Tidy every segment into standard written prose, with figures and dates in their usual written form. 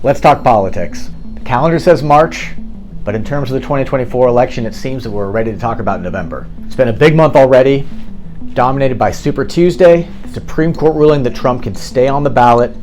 Let's talk politics. The calendar says March, but in terms of the 2024 election, it seems that we're ready to talk about November. It's been a big month already, dominated by Super Tuesday, the Supreme Court ruling that Trump can stay on the ballot,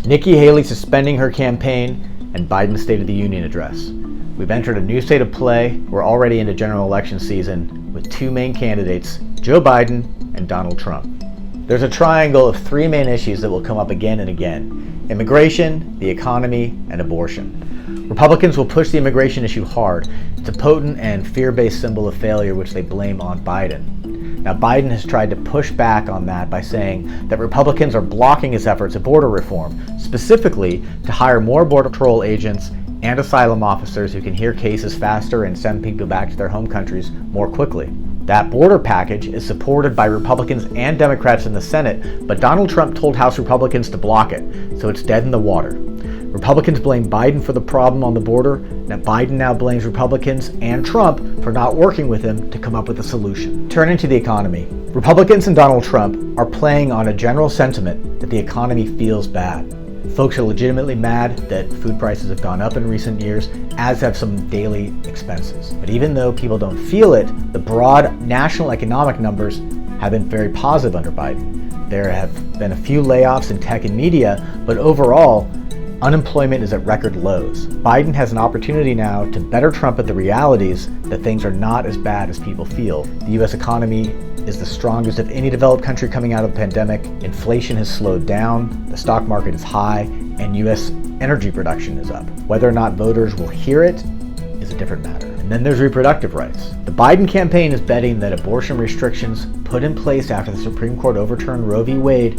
Nikki Haley suspending her campaign, and Biden's State of the Union address. We've entered a new state of play. We're already into general election season with two main candidates, Joe Biden and Donald Trump. There's a triangle of three main issues that will come up again and again: immigration, the economy, and abortion. Republicans will push the immigration issue hard. It's a potent and fear-based symbol of failure, which they blame on Biden. Now, Biden has tried to push back on that by saying that Republicans are blocking his efforts at border reform, specifically to hire more Border Patrol agents and asylum officers who can hear cases faster and send people back to their home countries more quickly. That border package is supported by Republicans and Democrats in the Senate, but Donald Trump told House Republicans to block it, so it's dead in the water. Republicans blame Biden for the problem on the border. Now Biden now blames Republicans and Trump for not working with him to come up with a solution. Turning to the economy, Republicans and Donald Trump are playing on a general sentiment that the economy feels bad. Folks are legitimately mad that food prices have gone up in recent years, as have some daily expenses. But even though people don't feel it, the broad national economic numbers have been very positive under Biden. There have been a few layoffs in tech and media, but overall, unemployment is at record lows. Biden has an opportunity now to better trumpet the realities that things are not as bad as people feel. The U.S. economy is the strongest of any developed country coming out of the pandemic. Inflation has slowed down, the stock market is high, and U.S. energy production is up. Whether or not voters will hear it is a different matter. And then there's reproductive rights. The Biden campaign is betting that abortion restrictions put in place after the Supreme Court overturned Roe v. Wade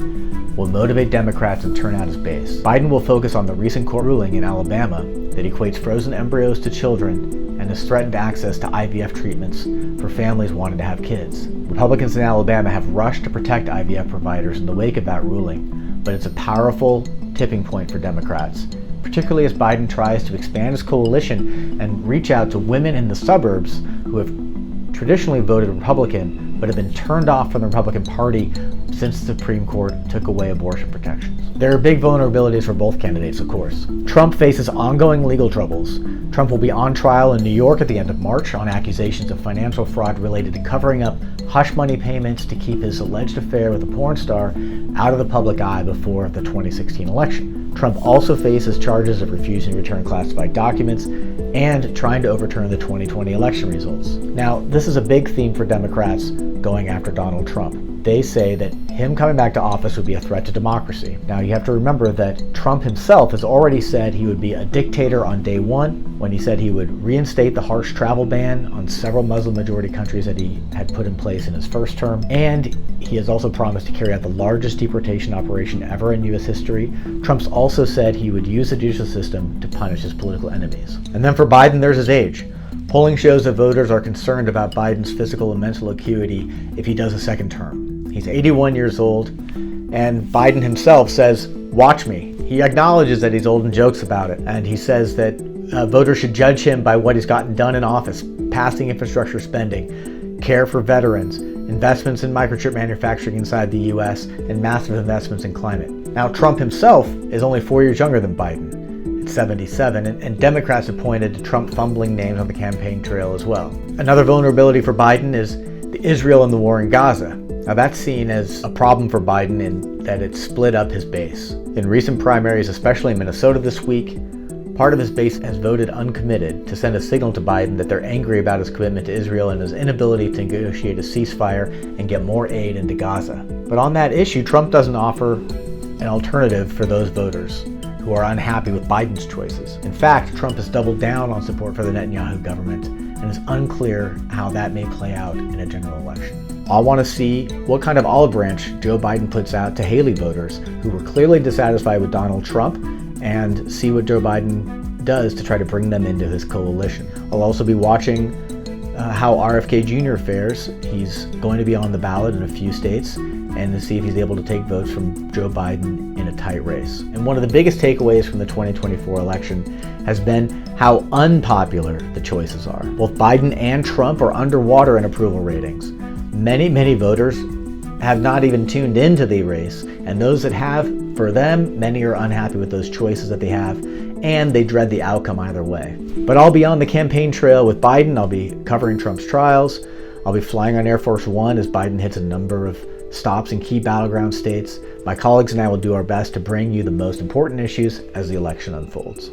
will motivate Democrats and turn out his base. Biden will focus on the recent court ruling in Alabama that equates frozen embryos to children and has threatened access to IVF treatments for families wanting to have kids. Republicans in Alabama have rushed to protect IVF providers in the wake of that ruling, but it's a powerful tipping point for Democrats, particularly as Biden tries to expand his coalition and reach out to women in the suburbs who have traditionally voted Republican but have been turned off from the Republican Party since the Supreme Court took away abortion protections. There are big vulnerabilities for both candidates, of course. Trump faces ongoing legal troubles. Trump will be on trial in New York at the end of March on accusations of financial fraud related to covering up hush money payments to keep his alleged affair with a porn star out of the public eye before the 2016 election. Trump also faces charges of refusing to return classified documents and trying to overturn the 2020 election results. Now, this is a big theme for Democrats going after Donald Trump. They say that him coming back to office would be a threat to democracy. Now, you have to remember that Trump himself has already said he would be a dictator on day one, when he said he would reinstate the harsh travel ban on several Muslim-majority countries that he had put in place in his first term. And he has also promised to carry out the largest deportation operation ever in U.S. history. Trump's also said he would use the judicial system to punish his political enemies. And then for Biden, there's his age. Polling shows that voters are concerned about Biden's physical and mental acuity if he does a second term. He's 81 years old, and Biden himself says, "Watch me." He acknowledges that he's old and jokes about it, and he says that voters should judge him by what he's gotten done in office: passing infrastructure spending, care for veterans, investments in microchip manufacturing inside the U.S., and massive investments in climate. Now, Trump himself is only 4 years younger than Biden, at 77, and Democrats have pointed to Trump fumbling names on the campaign trail as well. Another vulnerability for Biden is Israel and the war in Gaza. Now, that's seen as a problem for Biden in that it split up his base. In recent primaries, especially in Minnesota this week, part of his base has voted uncommitted to send a signal to Biden that they're angry about his commitment to Israel and his inability to negotiate a ceasefire and get more aid into Gaza. But on that issue, Trump doesn't offer an alternative for those voters who are unhappy with Biden's choices. In fact, Trump has doubled down on support for the Netanyahu government, and it's unclear how that may play out in a general election. I want to see what kind of olive branch Joe Biden puts out to Haley voters who were clearly dissatisfied with Donald Trump, and see what Joe Biden does to try to bring them into his coalition. I'll also be watching how RFK Jr. fares. He's going to be on the ballot in a few states, and to see if he's able to take votes from Joe Biden in a tight race. And one of the biggest takeaways from the 2024 election has been how unpopular the choices are. Both Biden and Trump are underwater in approval ratings. Many voters have not even tuned into the race, and those that have, for them, many are unhappy with those choices that they have, and they dread the outcome either way. But I'll be on the campaign trail with Biden. I'll be covering Trump's trials. I'll be flying on Air Force One as Biden hits a number of stops in key battleground states. My colleagues and I will do our best to bring you the most important issues as the election unfolds.